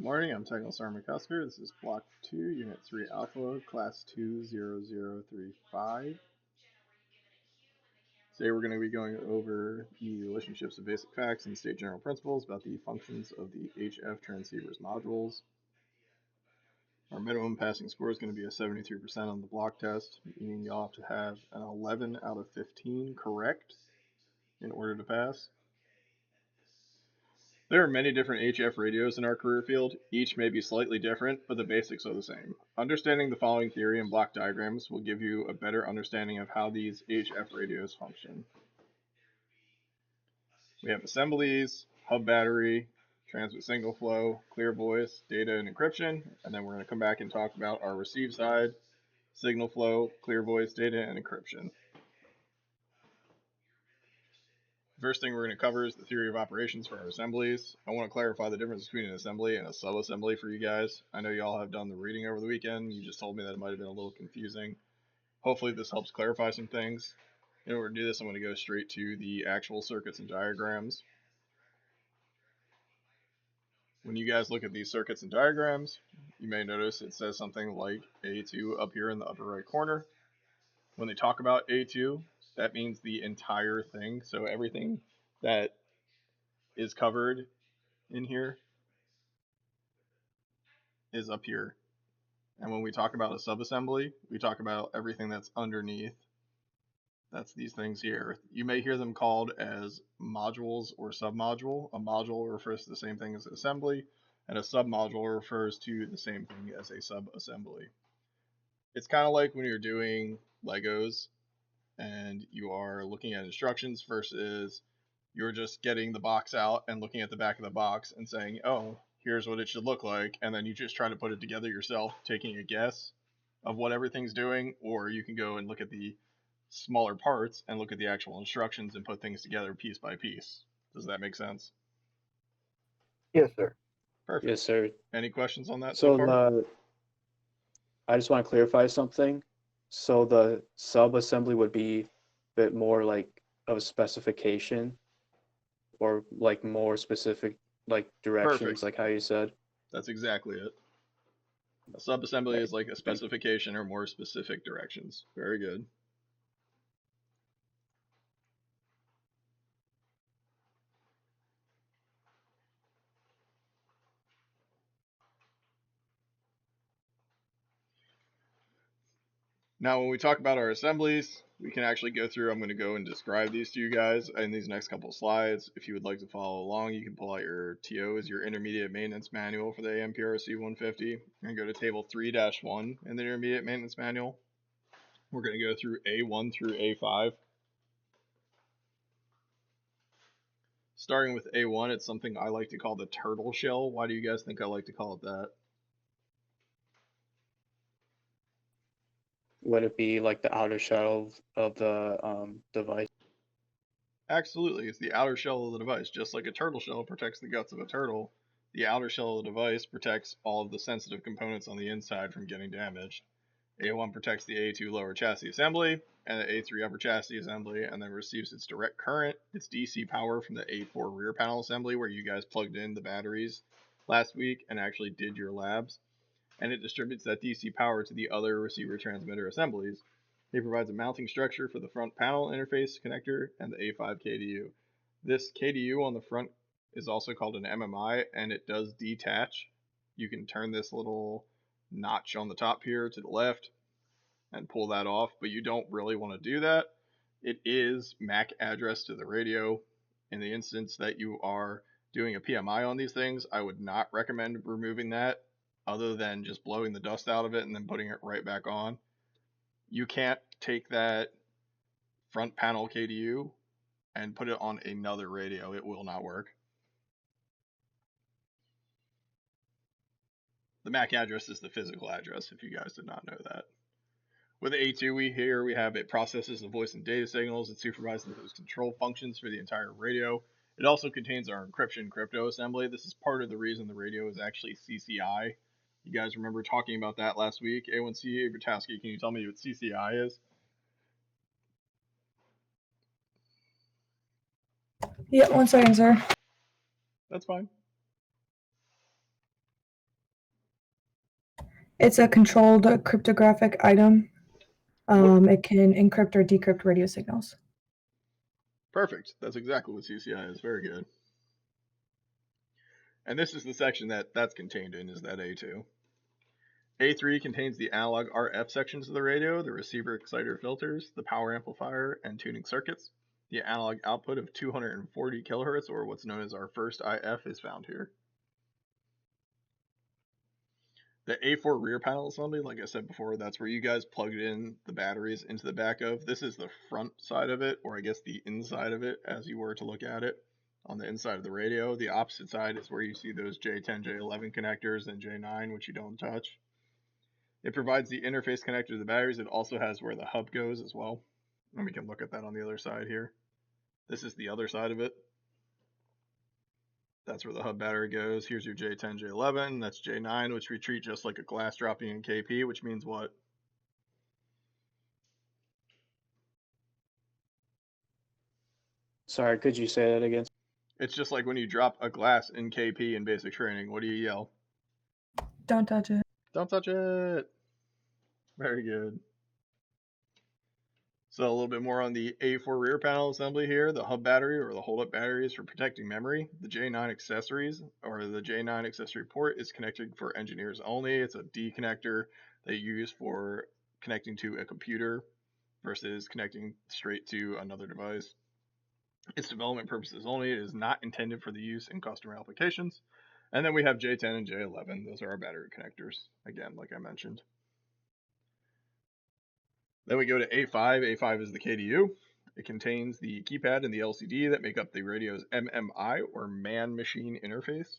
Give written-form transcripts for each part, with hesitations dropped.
Morning, I'm Technical Sergeant McCusker. This is Block 2, Unit 3 Alpha, Class 20035. Today we're going to be going over the relationships of basic facts and state general principles about the functions of the HF transceivers modules. Our minimum passing score is going to be a 73% on the block test, meaning you'll have to have an 11 out of 15 correct in order to pass. There are many different HF radios in our career field. Each may be slightly different, but the basics are the same. Understanding the following theory and block diagrams will give you a better understanding of how these HF radios function. We have assemblies, hub battery, transmit signal flow, clear voice, data and encryption, and then we're going to come back and talk about our receive side, signal flow, clear voice, data and encryption. First thing we're going to cover is the theory of operations for our assemblies. I want to clarify the difference between an assembly and a sub-assembly for you guys. I know y'all have done the reading over the weekend. You just told me that it might have been a little confusing. Hopefully this helps clarify some things. In order to do this, I'm going to go straight to the actual circuits and diagrams. When you guys look at these circuits and diagrams, you may notice it says something like A2 up here in the upper right corner. When they talk about A2, that means the entire thing. So everything that is covered in here is up here. And when we talk about a subassembly, we talk about everything that's underneath. That's these things here. You may hear them called as modules or submodule. A module refers to the same thing as an assembly, and a submodule refers to the same thing as a subassembly. It's kind of like when you're doing Legos and you are looking at instructions versus you're just getting the box out and looking at the back of the box and saying, oh, here's what it should look like, and then you just try to put it together yourself, taking a guess of what everything's doing, or you can go and look at the smaller parts and look at the actual instructions and put things together piece by piece. Does that make sense? Yes, sir. Perfect. Yes, sir. Any questions on that so So far? I just want to clarify something. So the sub-assembly would be a bit more like of a specification or like more specific like directions, Perfect. like how you said. That's exactly it. A subassembly Right. is like a Thank you. specification or more specific directions. Very good. Now, when we talk about our assemblies, we can actually go through. I'm going to go and describe these to you guys in these next couple of slides. If you would like to follow along, you can pull out your TOs, your intermediate maintenance manual for the AMPRC 150, and go to table 3-1 in the intermediate maintenance manual. We're going to go through A1 through A5. Starting with A1, it's something I like to call the turtle shell. Why do you guys think I like to call it that? Would it be like the outer shell of the device? Absolutely, it's the outer shell of the device. Just like a turtle shell protects the guts of a turtle, the outer shell of the device protects all of the sensitive components on the inside from getting damaged. A1 protects the A2 lower chassis assembly and the A3 upper chassis assembly, and then receives its direct current, its DC power from the A4 rear panel assembly, where you guys plugged in the batteries last week and actually did your labs. And it distributes that DC power to the other receiver transmitter assemblies. It provides a mounting structure for the front panel interface connector and the A5 KDU. This KDU on the front is also called an MMI, and it does detach. You can turn this little notch on the top here to the left and pull that off, but you don't really want to do that. It is MAC address to the radio. In the instance that you are doing a PMI on these things, I would not recommend removing that other than just blowing the dust out of it and then putting it right back on. You can't take that front panel KDU and put it on another radio. It will not work. The MAC address is the physical address, if you guys did not know that. With A2, we have it processes the voice and data signals. It supervises those control functions for the entire radio. It also contains our encryption crypto assembly. This is part of the reason the radio is actually CCI. You guys remember talking about that last week? A1C, Bertowski, can you tell me what CCI is? Yeah, 1 second, sir. That's fine. It's a controlled cryptographic item. It can encrypt or decrypt radio signals. Perfect. That's exactly what CCI is. Very good. And this is the section that's contained in, is that A2. A3 contains the analog RF sections of the radio, the receiver exciter filters, the power amplifier, and tuning circuits. The analog output of 240 kilohertz, or what's known as our first IF, is found here. The A4 rear panel assembly, like I said before, that's where you guys plugged in the batteries into the back of. This is the front side of it, or I guess the inside of it, as you were to look at it on the inside of the radio. The opposite side is where you see those J10, J11 connectors and J9, which you don't touch. It provides the interface connector to the batteries. It also has where the hub goes as well. And we can look at that on the other side here. This is the other side of it. That's where the hub battery goes. Here's your J10, J11. That's J9, which we treat just like a glass dropping in KP, which means what? Sorry, could you say that again? It's just like when you drop a glass in KP in basic training. What do you yell? Don't touch it. Don't touch it. Very good. So a little bit more on the A4 rear panel assembly here. The hub battery, or the hold-up battery, is for protecting memory. The J9 accessories, or the J9 accessory port, is connected for engineers only. It's a D connector that you use for connecting to a computer versus connecting straight to another device. It's development purposes only. It is not intended for the use in customer applications. And then we have J10 and J11. Those are our battery connectors, again, like I mentioned. Then we go to A5. A5 is the KDU. It contains the keypad and the LCD that make up the radio's MMI, or man-machine interface.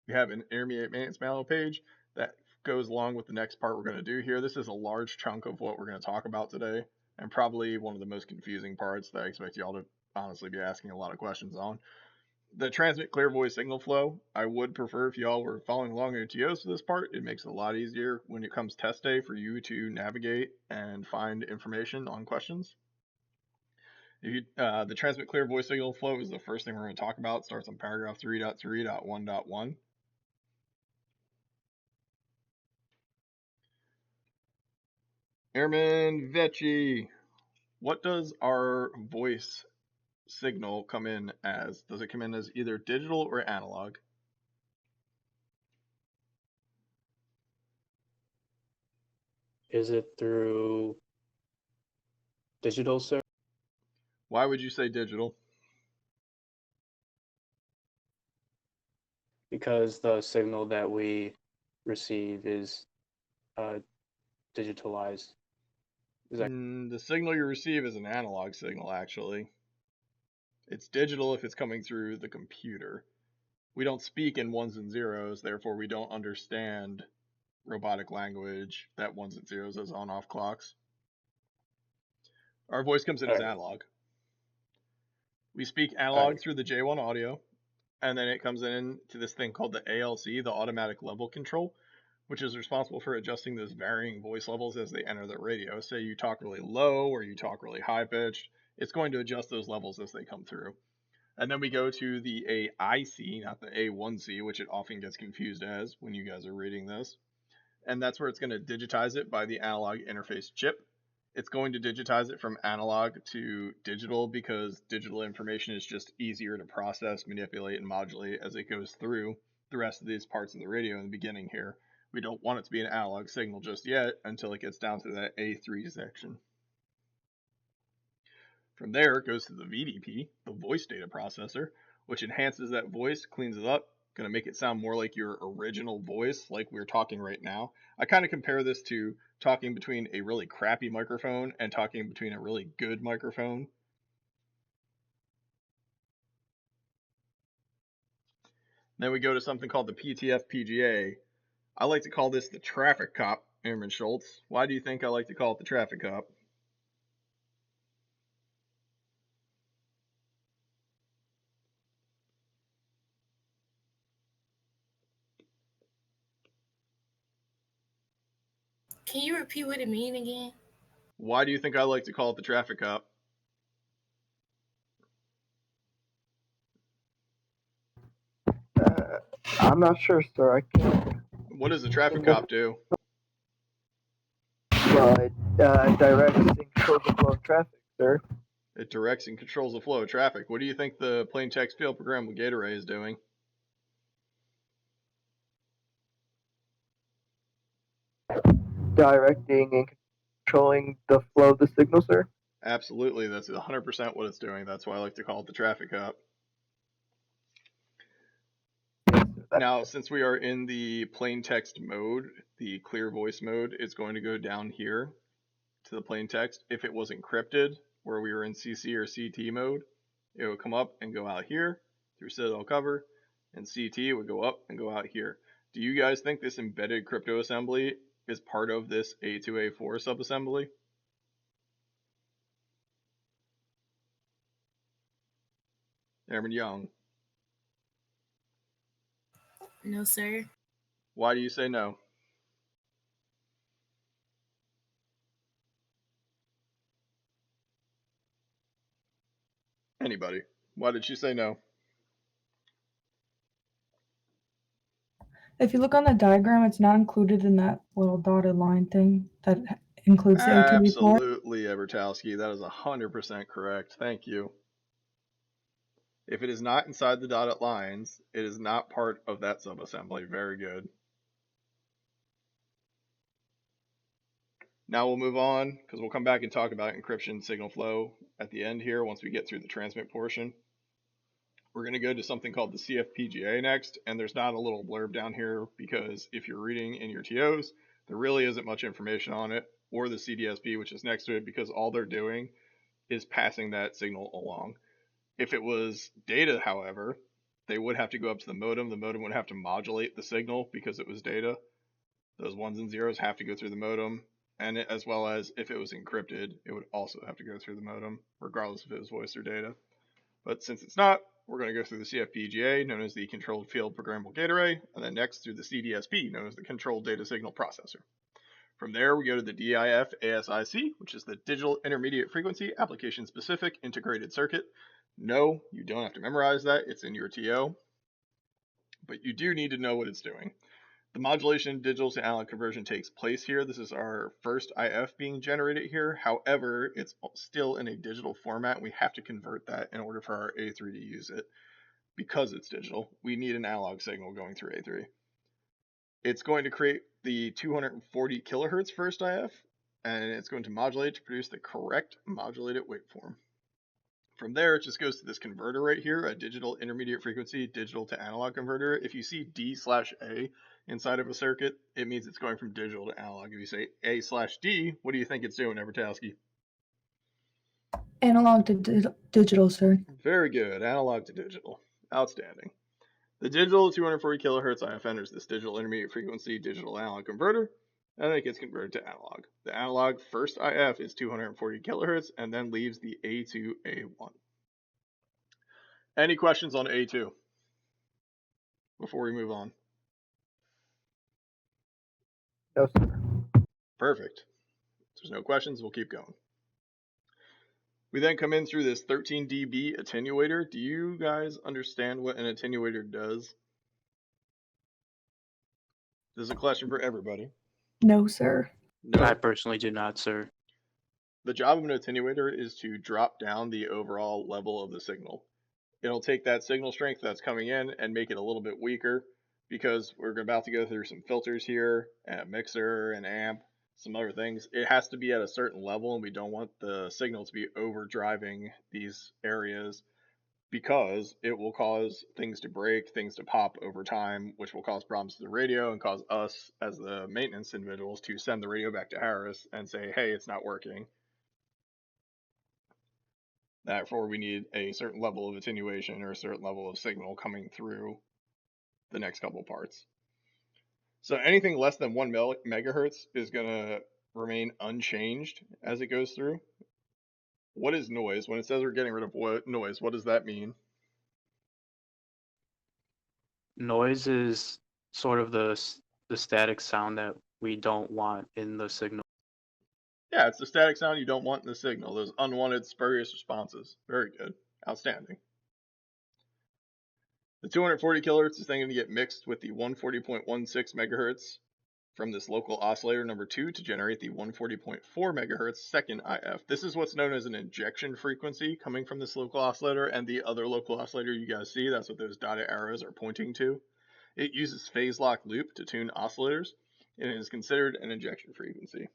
We have an intermediate maintenance manual page that goes along with the next part we're going to do here. This is a large chunk of what we're going to talk about today, and probably one of the most confusing parts that I expect y'all to honestly be asking a lot of questions on. The transmit clear voice signal flow, I would prefer if y'all were following along in your TOs for this part. It makes it a lot easier when it comes test day for you to navigate and find information on questions. The transmit clear voice signal flow is the first thing we're going to talk about. It starts on paragraph 3.3.1.1. Airman Vecchi, what does our voice signal come in as? Does it come in as either digital or analog? Is it through digital, sir? Why would you say digital? Because the signal that we receive is digitalized. The signal you receive is an analog signal, actually. It's digital if it's coming through the computer. We don't speak in ones and zeros, therefore we don't understand robotic language that ones and zeros as on-off clocks. Our voice comes in as analog. We speak analog through the J1 audio, and then it comes in to this thing called the ALC, the automatic level control, which is responsible for adjusting those varying voice levels as they enter the radio. Say you talk really low or you talk really high pitched, it's going to adjust those levels as they come through. And then we go to the AIC, not the A1C, which it often gets confused as when you guys are reading this. And that's where it's going to digitize it by the analog interface chip. It's going to digitize it from analog to digital because digital information is just easier to process, manipulate, and modulate as it goes through the rest of these parts of the radio in the beginning here. We don't want it to be an analog signal just yet until it gets down to that A3 section. From there, it goes to the VDP, the voice data processor, which enhances that voice, cleans it up, going to make it sound more like your original voice, like we're talking right now. I kind of compare this to talking between a really crappy microphone and talking between a really good microphone. Then we go to something called the PTF-PGA. I like to call this the traffic cop, Airman Schultz. Why do you think I like to call it the traffic cop? Can you repeat what it means again? Why do you think I like to call it the traffic cop? I'm not sure, sir. I can't. What does the traffic cop do? Well, it directs and controls the flow of traffic, sir. It directs and controls the flow of traffic. What do you think the plain text field programmable gate array is doing? Directing and controlling the flow of the signal, sir. Absolutely, that's 100% what it's doing. That's why I like to call it the traffic cop. Yes, sir. Now, since we are in the plain text mode, the clear voice mode is going to go down here to the plain text. If it was encrypted, where we were in CC or CT mode, it would come up and go out here through Citadel cover, and CT would go up and go out here. Do you guys think this embedded crypto assembly is part of this A2A4 subassembly? Airman Young, No, sir. why do you say no? Anybody? Why did she say no? If you look on the diagram, it's not included in that little dotted line thing that includes the A2A4. Absolutely, Evertowski. That is 100% correct. Thank you. If it is not inside the dotted lines, it is not part of that subassembly. Very good. Now we'll move on, because we'll come back and talk about encryption signal flow at the end here once we get through the transmit portion. We're going to go to something called the CFPGA next, and there's not a little blurb down here because if you're reading in your TOs, there really isn't much information on it, or the CDSP, which is next to it, because all they're doing is passing that signal along. If it was data, however, they would have to go up to the modem. The modem would have to modulate the signal because it was data. Those ones and zeros have to go through the modem, and as well as if it was encrypted, it would also have to go through the modem, regardless if it was voice or data. But since it's not, we're going to go through the CFPGA, known as the Controlled Field Programmable Gate Array, and then next through the CDSP, known as the Controlled Data Signal Processor. From there, we go to the DIF ASIC, which is the Digital Intermediate Frequency Application Specific Integrated Circuit. No, you don't have to memorize that. It's in your TO. But you do need to know what it's doing. The modulation digital to analog conversion takes place here. This is our first IF being generated here. However, it's still in a digital format. We have to convert that in order for our A3 to use it. Because it's digital, we need an analog signal going through A3. It's going to create the 240 kilohertz first IF, and it's going to modulate to produce the correct modulated waveform. From there, it just goes to this converter right here, a digital intermediate frequency digital to analog converter. If you see D/A inside of a circuit, it means it's going from digital to analog. If you say A/D, what do you think it's doing, Evertowski? Analog to digital, sir. Very good, analog to digital. Outstanding. The digital 240 kilohertz IF enters this digital intermediate frequency digital analog converter, and then it gets converted to analog. The analog first IF is 240 kilohertz and then leaves the A2 A1. Any questions on A2 before we move on? No, sir. Perfect. If there's no questions, we'll keep going. We then come in through this 13 dB attenuator. Do you guys understand what an attenuator does? This is a question for everybody. No, sir. No. I personally do not, sir. The job of an attenuator is to drop down the overall level of the signal. It'll take that signal strength that's coming in and make it a little bit weaker because we're about to go through some filters here, and a mixer, an amp, some other things. It has to be at a certain level, and we don't want the signal to be overdriving these areas because it will cause things to break, things to pop over time, which will cause problems to the radio and cause us as the maintenance individuals to send the radio back to Harris and say, hey, it's not working. Therefore, we need a certain level of attenuation or a certain level of signal coming through the next couple parts. So anything less than 1 megahertz is going to remain unchanged as it goes through. What is noise? When it says we're getting rid of noise, what does that mean? Noise is sort of the static sound that we don't want in the signal. Yeah, it's the static sound you don't want in the signal. Those unwanted spurious responses. Very good. Outstanding. The 240 kilohertz is then going to get mixed with the 140.16 megahertz from this local oscillator number 2 to generate the 140.4 megahertz second IF. This is what's known as an injection frequency coming from this local oscillator, and the other local oscillator you guys see, that's what those dotted arrows are pointing to. It uses phase lock loop to tune oscillators, and it is considered an injection frequency.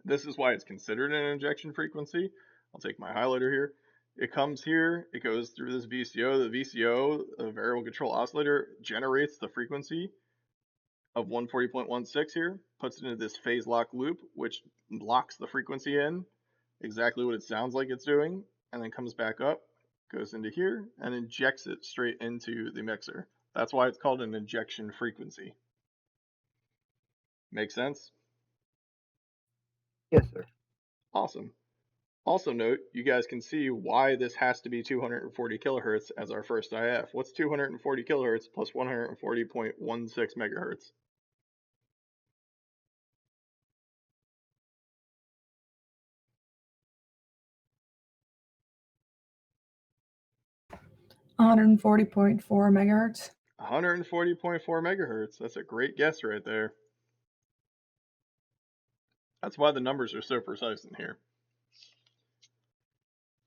This is why it's considered an injection frequency. I'll take my highlighter here. It comes here, it goes through this VCO. The VCO, a variable control oscillator, generates the frequency of 140.16 here, puts it into this phase lock loop, which locks the frequency in, exactly what it sounds like it's doing, and then comes back up, goes into here, and injects it straight into the mixer. That's why it's called an injection frequency. Make sense? Yes, sir. Awesome. Also note, you guys can see why this has to be 240 kilohertz as our first IF. What's 240 kilohertz plus 140.16 megahertz? $140.4 megahertz. 140.4 megahertz. That's a great guess right there. That's why the numbers are so precise in here.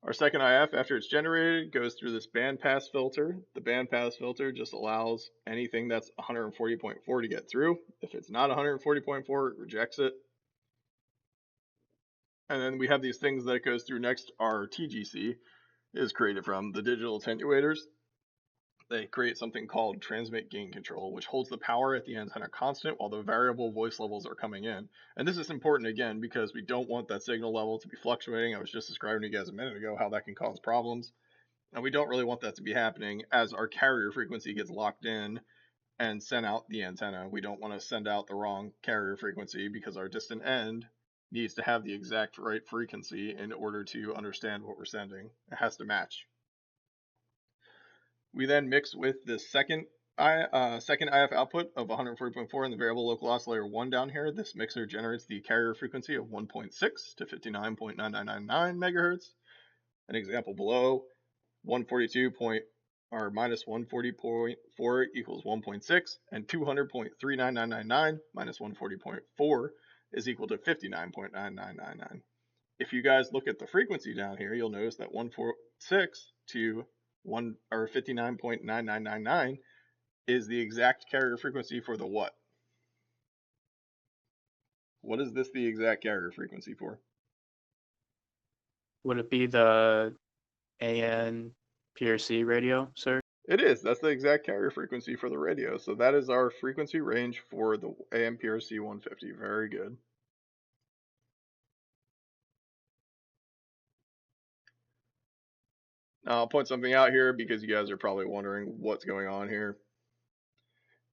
Our second IF, after it's generated, goes through this bandpass filter. The bandpass filter just allows anything that's 140.4 to get through. If it's not 140.4, it rejects it. And then we have these things that it goes through next. Our TGC is created from the digital attenuators. They create something called transmit gain control, which holds the power at the antenna constant while the variable voice levels are coming in. And this is important again because we don't want that signal level to be fluctuating. I was just describing to you guys a minute ago how that can cause problems. And we don't really want that to be happening as our carrier frequency gets locked in and sent out the antenna. We don't want to send out the wrong carrier frequency because our distant end needs to have the exact right frequency in order to understand what we're sending. It has to match. We then mix with the second IF output of 140.4 and the variable local oscillator 1 down here. This mixer generates the carrier frequency of 1.6 to 59.9999 megahertz. An example below, 142 or minus 140.4 equals 1.6, and 200.39999 minus 140.4 is equal to 59.9999. If you guys look at the frequency down here, you'll notice that 146 to 59.9999 is the exact carrier frequency for the what? What is this the exact carrier frequency for? Would it be the AN PRC radio, sir? It is. That's the exact carrier frequency for the radio. So that is our frequency range for the AM PRC 150. Very good. Now I'll point something out here because you guys are probably wondering what's going on here.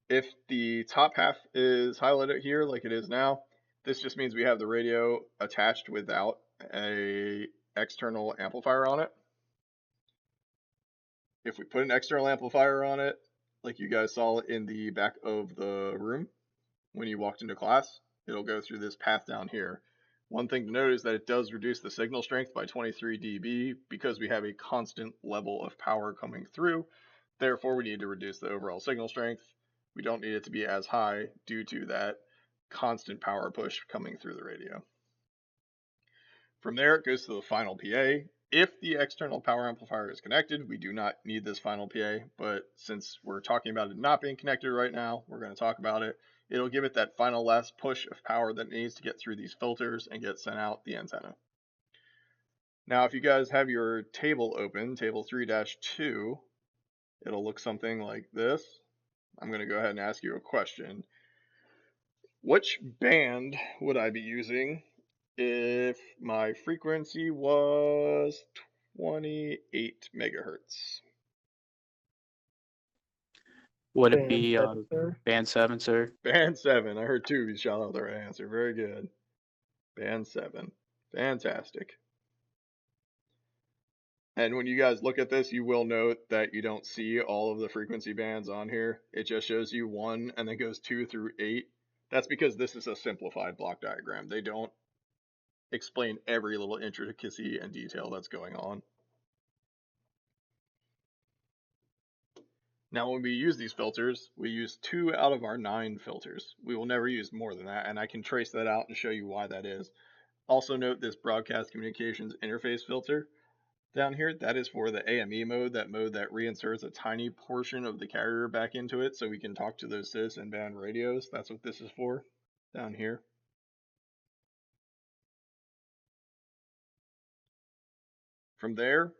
If the top half is highlighted here like it is now, this just means we have the radio attached without a external amplifier on it. If we put an external amplifier on it, like you guys saw in the back of the room when you walked into class, it'll go through this path down here. One thing to note is that it does reduce the signal strength by 23 dB because we have a constant level of power coming through. Therefore, we need to reduce the overall signal strength. We don't need it to be as high due to that constant power push coming through the radio. From there, it goes to the final PA. If the external power amplifier is connected, we do not need this final PA, but since we're talking about it not being connected right now, we're going to talk about it. It'll give it that final last push of power that it needs to get through these filters and get sent out the antenna. Now, if you guys have your table open, table 3-2, it'll look something like this. I'm going to go ahead and ask you a question. Which band would I be using if my frequency was 28 megahertz? Would it Band be 7, sir. band 7, sir? Band 7. I heard two of you shout out the right answer. Very good. Band 7. Fantastic. And when you guys look at this, you will note that you don't see all of the frequency bands on here. It just shows you 1 and then goes 2 through 8. That's because this is a simplified block diagram. They don't explain every little intricacy and detail that's going on. Now, when we use these filters, we use 2 out of our 9 filters. We will never use more than that, and I can trace that out and show you why that is. Also note this broadcast communications interface filter down here. That is for the AME mode, that mode that reinserts a tiny portion of the carrier back into it so we can talk to those citizen band radios. That's what this is for down here. From there,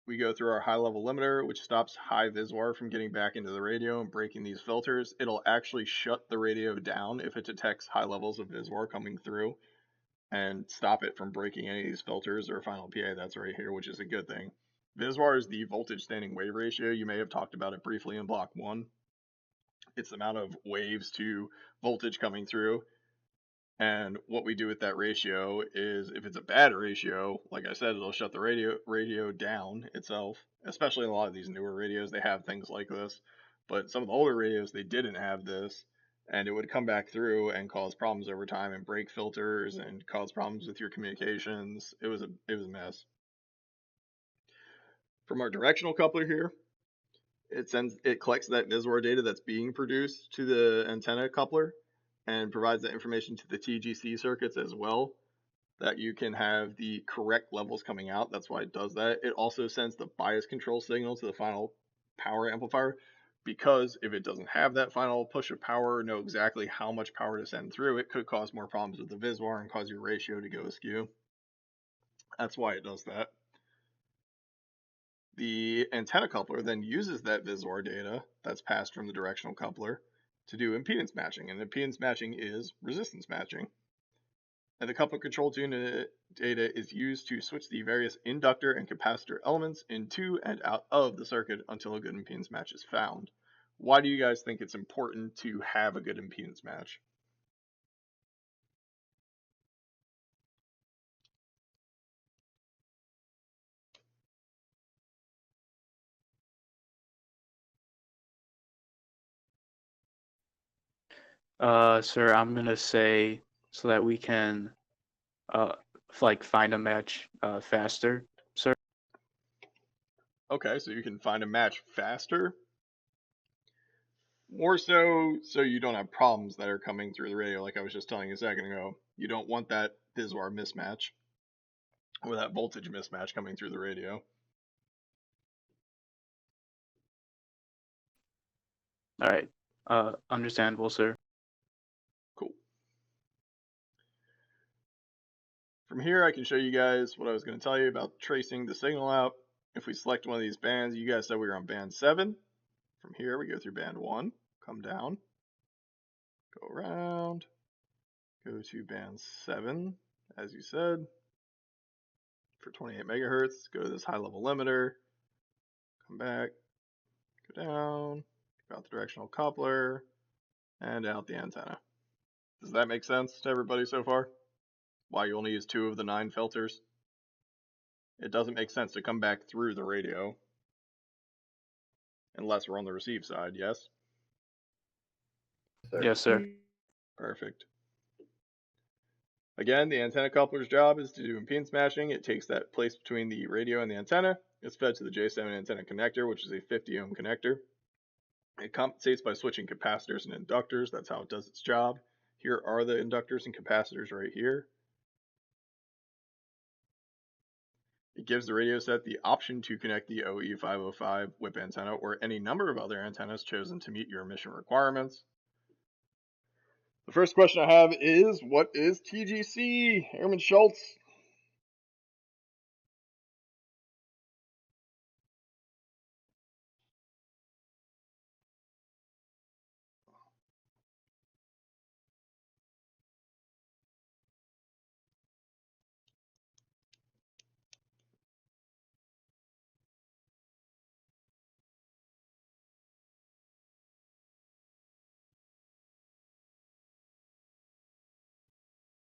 we go through our high level limiter, which stops high VISWAR from getting back into the radio and breaking these filters. It'll actually shut the radio down if it detects high levels of VISWAR coming through and stop it from breaking any of these filters or final PA. That's right here, which is a good thing. VISWAR is the voltage standing wave ratio. You may have talked about it briefly in block 1. It's the amount of waves to voltage coming through. And what we do with that ratio is, if it's a bad ratio, like I said, it'll shut the radio down itself. Especially in a lot of these newer radios, they have things like this. But some of the older radios, they didn't have this, and it would come back through and cause problems over time and break filters and cause problems with your communications. It was a mess. From our directional coupler here, it collects that VISWAR data that's being produced to the antenna coupler and provides that information to the TGC circuits as well, that you can have the correct levels coming out. That's why it does that. It also sends the bias control signal to the final power amplifier, because if it doesn't have that final push of power or know exactly how much power to send through, it could cause more problems with the VISWAR and cause your ratio to go askew. That's why it does that. The antenna coupler then uses that VISWAR data that's passed from the directional coupler to do impedance matching, and impedance matching is resistance matching. And the coupler control unit data is used to switch the various inductor and capacitor elements into and out of the circuit until a good impedance match is found. Why do you guys think it's important to have a good impedance match? Sir, I'm gonna say so that we can like find a match faster, sir. Okay, so you can find a match faster. More so you don't have problems that are coming through the radio, like I was just telling you a second ago. You don't want that VISWAR mismatch or that voltage mismatch coming through the radio. All right. Understandable, sir. Cool. From here, I can show you guys what I was going to tell you about tracing the signal out. If we select one of these bands, you guys said we were on band 7. From here, we go through band 1, come down, go around, go to band 7, as you said, for 28 megahertz, go to this high level limiter, come back, go down, go out the directional coupler, and out the antenna. Does that make sense to everybody so far? Why you only use 2 of the 9 filters? It doesn't make sense to come back through the radio unless we're on the receive side, yes? Yes, sir. Perfect. Again, the antenna coupler's job is to do impedance matching. It takes that place between the radio and the antenna. It's fed to the J7 antenna connector, which is a 50 ohm connector. It compensates by switching capacitors and inductors. That's how it does its job. Here are the inductors and capacitors right here. It gives the radio set the option to connect the OE505 whip antenna or any number of other antennas chosen to meet your emission requirements. The first question I have is, what is TGC? Airman Schultz.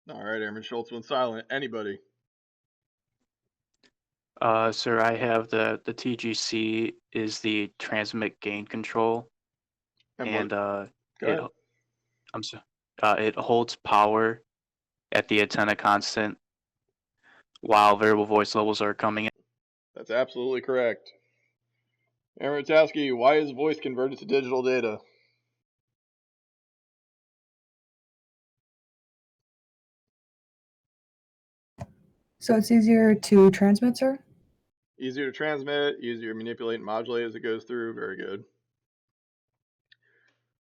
All right, Airman Schultz went silent. Anybody? Sir, I have the TGC is the transmit gain control, and Go it ahead. I'm sorry, it holds power at the antenna constant while variable voice levels are coming in. That's absolutely correct. Aaron Ratowski, why is voice converted to digital data? So it's easier to transmit, sir? Easier to transmit, easier to manipulate and modulate as it goes through. Very good.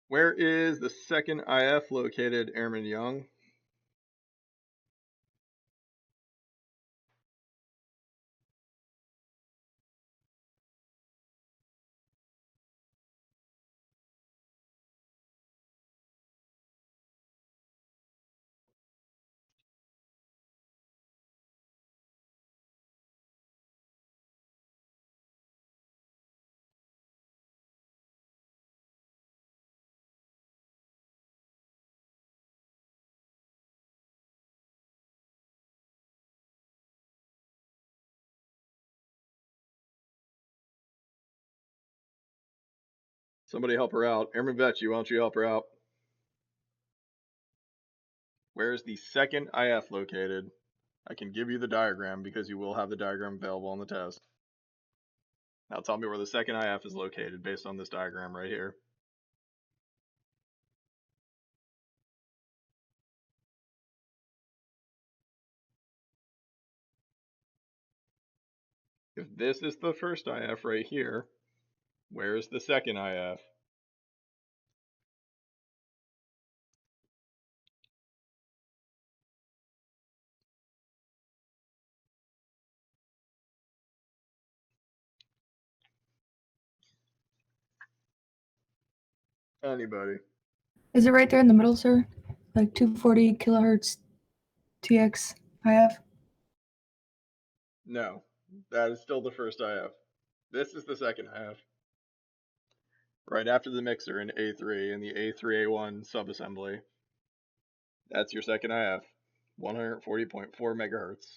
Where is the second IF located, Airman Young? Somebody help her out. Airman Vetch, why don't you help her out? Where is the second IF located? I can give you the diagram because you will have the diagram available on the test. Now tell me where the second IF is located based on this diagram right here. If this is the first IF right here, where is the second IF? Anybody? Is it right there in the middle, sir? Like 240 kilohertz TX IF? No, that is still the first IF. This is the second IF. Right after the mixer in A3 and the A3A1 subassembly. That's your second IF, 140.4 megahertz.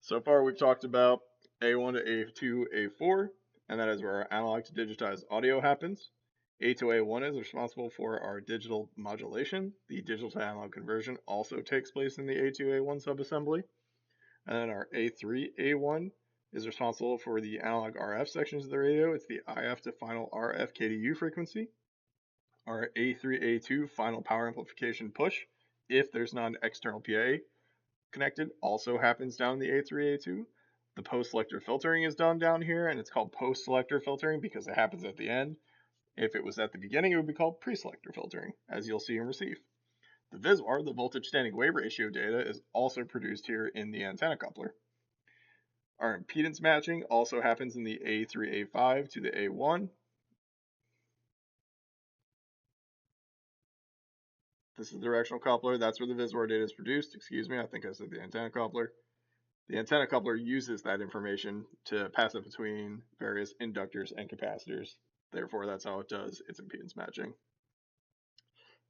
So far we've talked about A1 to A2, A4, and that is where our analog to digitized audio happens. A2, A1 is responsible for our digital modulation. The digital to analog conversion also takes place in the A2, A1 subassembly. And then our A3, A1 is responsible for the analog RF sections of the radio. It's the IF to final RF KDU frequency. Our A3, A2 final power amplification push, if there's not an external PA connected, also happens down in the A3, A2. The post-selector filtering is done down here, and it's called post-selector filtering because it happens at the end. If it was at the beginning, it would be called pre-selector filtering, as you'll see in receive. The VISWAR, the voltage standing wave ratio data, is also produced here in the antenna coupler. Our impedance matching also happens in the A3, A5 to the A1. This is the directional coupler. That's where the VISWAR data is produced. Excuse me, I think I said the antenna coupler. The antenna coupler uses that information to pass it between various inductors and capacitors. Therefore, that's how it does its impedance matching.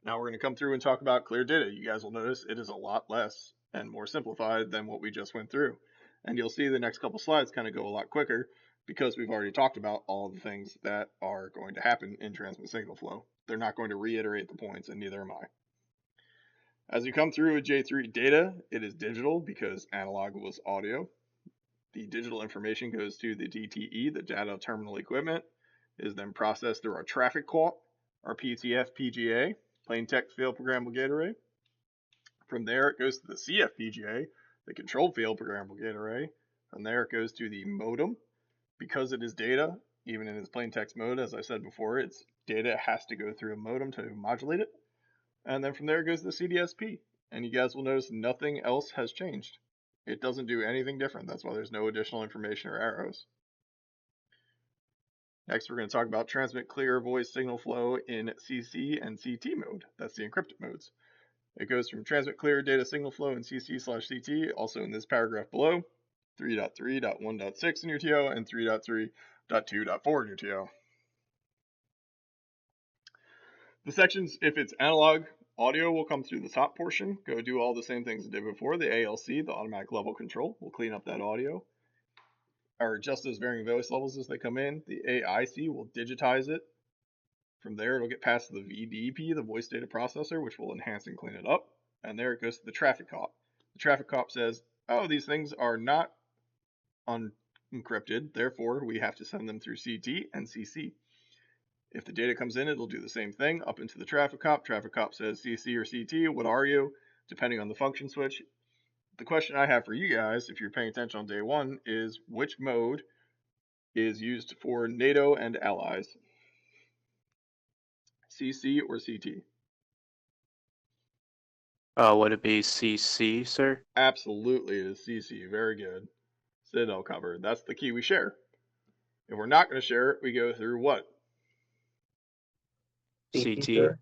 Now we're going to come through and talk about clear data. You guys will notice it is a lot less and more simplified than what we just went through. And you'll see the next couple slides kind of go a lot quicker because we've already talked about all of the things that are going to happen in transmit signal flow. They're not going to reiterate the points, and neither am I. As you come through with J3 data, it is digital because analog was audio. The digital information goes to the DTE, the data terminal equipment, is then processed through our traffic quant, our FPGA, plain text field programmable gate array. From there, it goes to the CFPGA, the controlled field programmable gate array. From there, it goes to the modem. Because it is data, even in its plain text mode, as I said before, its data has to go through a modem to modulate it. And then from there it goes to the CDSP. And you guys will notice nothing else has changed. It doesn't do anything different. That's why there's no additional information or arrows. Next, we're going to talk about transmit clear voice signal flow in CC and CT mode. That's the encrypted modes. It goes from transmit clear data signal flow in CC/CT, also in this paragraph below, 3.3.1.6 in your TO and 3.3.2.4 in your TO. The sections, if it's analog, audio will come through the top portion, go do all the same things it did before. The ALC, the automatic level control, will clean up that audio, or adjust those varying voice levels as they come in. The AIC will digitize it. From there, it'll get passed to the VDP, the voice data processor, which will enhance and clean it up. and there it goes to the traffic cop. The traffic cop says, oh, these things are not unencrypted, therefore we have to send them through CT and CC. If the data comes in, it'll do the same thing up into the traffic cop. Traffic cop says CC or CT, what are you? Depending on the function switch. The question I have for you guys, if you're paying attention on day one, is which mode is used for NATO and allies? CC or CT? Would it be CC, sir? Absolutely, it is CC. Very good. Citadel cover. That's the key we share. If we're not going to share it, we go through what? CT, CT. sir.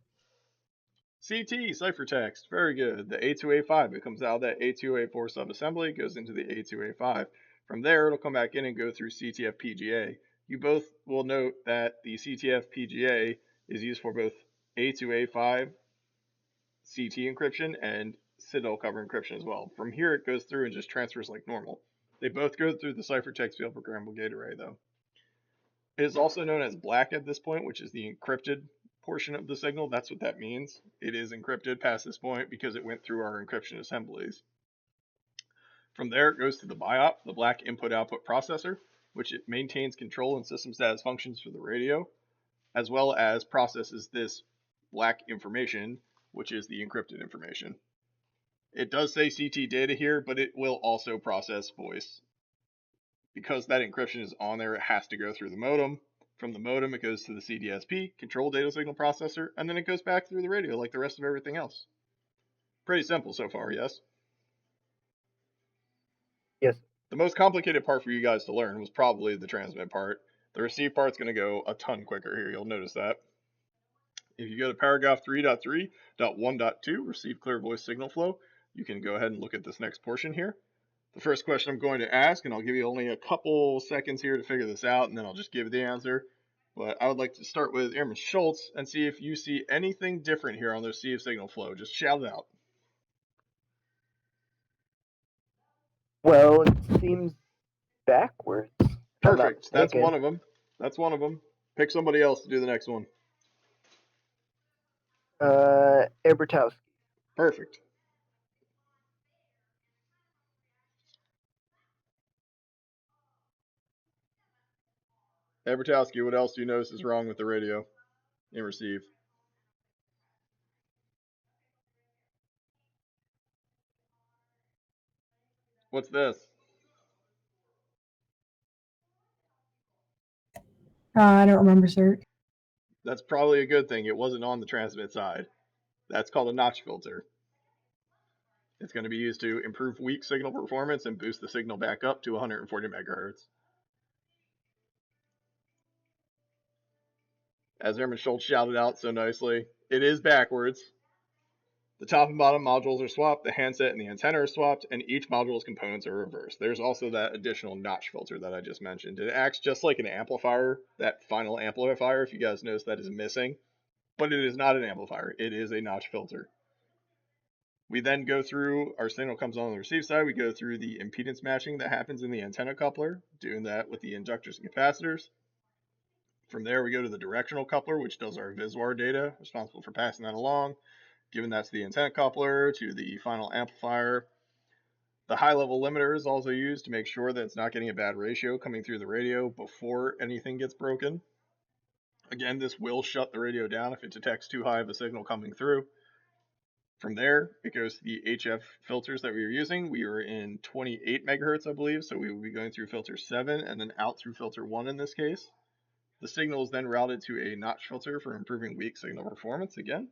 CT, ciphertext. Very good. The A2A5, it comes out of that A2A4 subassembly, goes into the A2A5. From there, it'll come back in and go through CTF FPGA. You both will note that the CTF FPGA is used for both A2A5 CT encryption and Citadel cover encryption as well. From here, it goes through and just transfers like normal. They both go through the ciphertext field programmable gate array, though. It is also known as black at this point, which is the encrypted portion of the signal. That's what that means. It is encrypted past this point because it went through our encryption assemblies. From there, it goes to the BIOP, the black input-output processor, which it maintains control and system status functions for the radio, as well as processes this black information, which is the encrypted information. It does say CT data here, but it will also process voice. Because that encryption is on there, it has to go through the modem. From the modem, it goes to the CDSP, control data signal processor, and then it goes back through the radio like the rest of everything else. Pretty simple so far, yes? Yes. The most complicated part for you guys to learn was probably the transmit part. The receive part's going to go a ton quicker here, you'll notice that. If you go to paragraph 3.3.1.2, receive clear voice signal flow, you can go ahead and look at this next portion here. The first question I'm going to ask, and I'll give you only a couple seconds here to figure this out, and then I'll just give the answer. But I would like to start with Airman Schultz and see if you see anything different here on the receive signal flow. Just shout it out. Well, it seems backwards. if I'm not Perfect. That's mistaken. one of them. That's one of them. Pick somebody else to do the next one. Ebertowski. Perfect. Ebertowski, what else do you notice is wrong with the radio in receive? What's this? I don't remember, sir. That's probably a good thing. It wasn't on the transmit side. That's called a notch filter. It's going to be used to improve weak signal performance and boost the signal back up to 140 megahertz. As Airman Schultz shouted out so nicely, it is backwards. The top and bottom modules are swapped, the handset and the antenna are swapped, and each module's components are reversed. There's also that additional notch filter that I just mentioned. It acts just like an amplifier, that final amplifier, if you guys notice that is missing. But it is not an amplifier, it is a notch filter. We then go through, our signal comes on the receive side, we go through the impedance matching that happens in the antenna coupler, doing that with the inductors and capacitors. From there, we go to the directional coupler, which does our VISWAR data, responsible for passing that along, given that's the antenna coupler to the final amplifier. The high-level limiter is also used to make sure that it's not getting a bad ratio coming through the radio before anything gets broken. Again, this will shut the radio down if it detects too high of a signal coming through. From there, it goes to the HF filters that we were using. We were in 28 megahertz, I believe, so we will be going through filter 7 and then out through filter 1 in this case. The signal is then routed to a notch filter for improving weak signal performance again.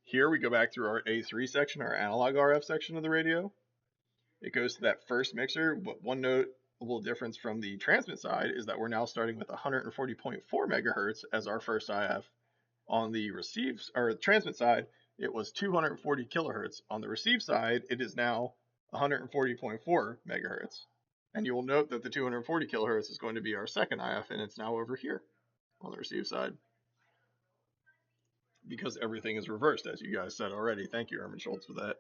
Here we go back through our A3 section, our analog RF section of the radio. It goes to that first mixer, but one notable difference from the transmit side is that we're now starting with 140.4 megahertz as our first IF. On the transmit side, it was 240 kilohertz. On the receive side, it is now 140.4 megahertz. And you will note that the 240 kilohertz is going to be our second IF, and it's now over here on the receive side. Because everything is reversed, as you guys said already. Thank you, Herman Schultz, for that.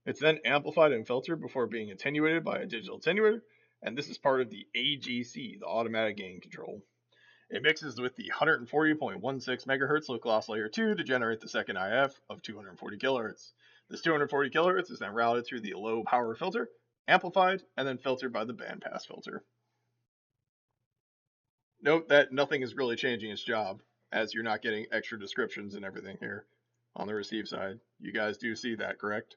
It's then amplified and filtered before being attenuated by a digital attenuator, and this is part of the AGC, the automatic gain control. It mixes with the 140.16 megahertz low-loss layer 2 to generate the second IF of 240 kilohertz. This 240 kilohertz is then routed through the low-power filter, amplified, and then filtered by the bandpass filter. Note that nothing is really changing its job, as you're not getting extra descriptions and everything here on the receive side. You guys do see that, correct?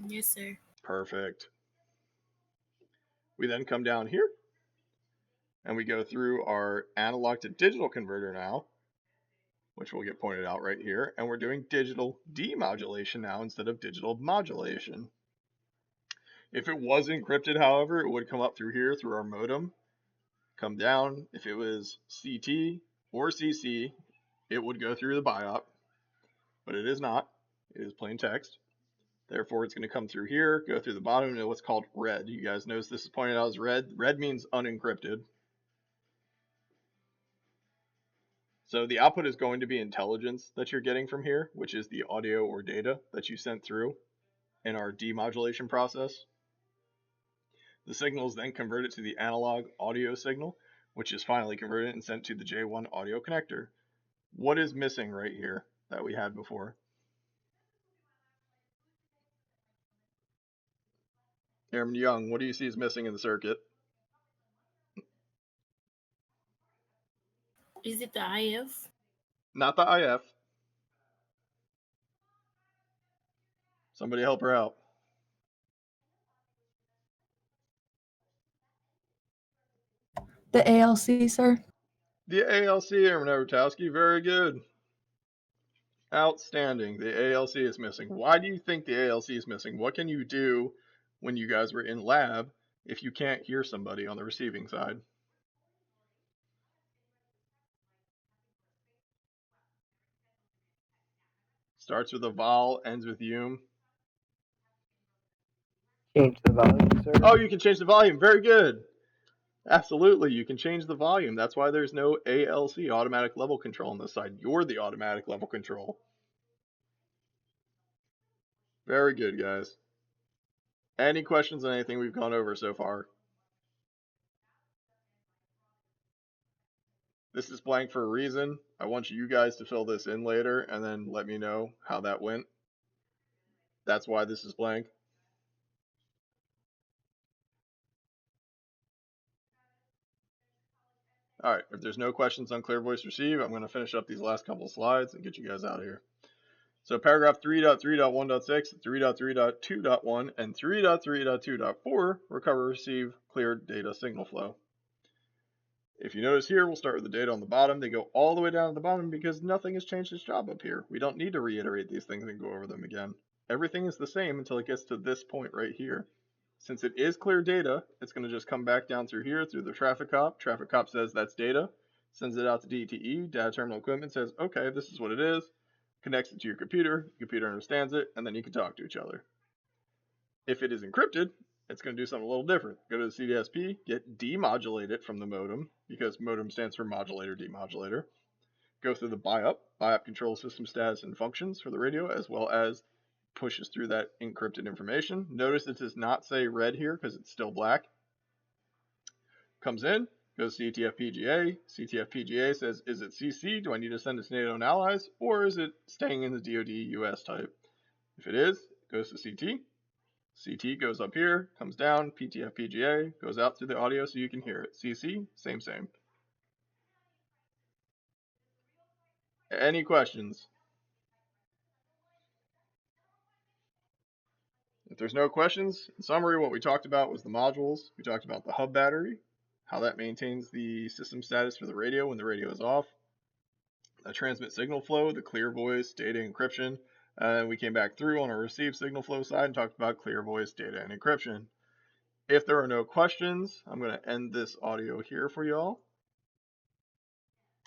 Yes, sir. Perfect. We then come down here, and we go through our analog to digital converter now, which will get pointed out right here, and we're doing digital demodulation now instead of digital modulation. If it was encrypted, however, it would come up through here through our modem, come down. If it was CT or CC, it would go through the BIOP, but it is not. It is plain text. Therefore, it's going to come through here, go through the bottom to what's called red. You guys notice this is pointed out as red. Red means unencrypted. So the output is going to be intelligence that you're getting from here, which is the audio or data that you sent through in our demodulation process. The signal is then converted to the analog audio signal, which is finally converted and sent to the J1 audio connector. What is missing right here that we had before? Airman Young, what do you see is missing in the circuit? Is it the IF? Not the IF. Somebody help her out. The ALC, sir. The ALC, Airman Overtowski, very good. Outstanding. The ALC is missing. Why do you think the ALC is missing? What can you do when you guys were in lab if you can't hear somebody on the receiving side? Starts with a vowel, ends with um. Change the volume, sir. Oh, you can change the volume. Very good. Absolutely, you can change the volume. That's why there's no ALC, automatic level control, on this side. You're the automatic level control. Very good, guys. Any questions on anything we've gone over so far? This is blank for a reason. I want you guys to fill this in later and then let me know how that went. That's why this is blank. All right, if there's no questions on clear voice receive, I'm going to finish up these last couple of slides and get you guys out of here. So paragraph 3.3.1.6, 3.3.2.1, and 3.3.2.4 recover receive cleared data signal flow. If you notice here, we'll start with the data on the bottom. They go all the way down to the bottom because nothing has changed its job up here. We don't need to reiterate these things and go over them again. Everything is the same until it gets to this point right here. Since it is clear data, it's going to just come back down through here through the traffic cop. Traffic cop says that's data, sends it out to DTE. Data terminal equipment says, okay, this is what it is. Connects it to your computer understands it, and then you can talk to each other. If it is encrypted, it's going to do something a little different. Go to the CDSP, get demodulate it from the modem, because modem stands for modulator demodulator. Go through the BIOP. BIOP controls system status and functions for the radio, as well as pushes through that encrypted information. Notice it does not say red here because it's still black. Comes in, goes to CTF-PGA. CTF-PGA says, is it CC? Do I need to send it to NATO and allies? Or is it staying in the DoD US type? If it is, it goes to CT. CT goes up here, comes down, PTF-PGA, goes out through the audio so you can hear it. CC, same. Any questions? If there's no questions, in summary, what we talked about was the modules. We talked about the hub battery, how that maintains the system status for the radio when the radio is off, a transmit signal flow, the clear voice, data encryption. We came back through on our receive signal flow side and talked about clear voice, data, and encryption. If there are no questions, I'm going to end this audio here for y'all.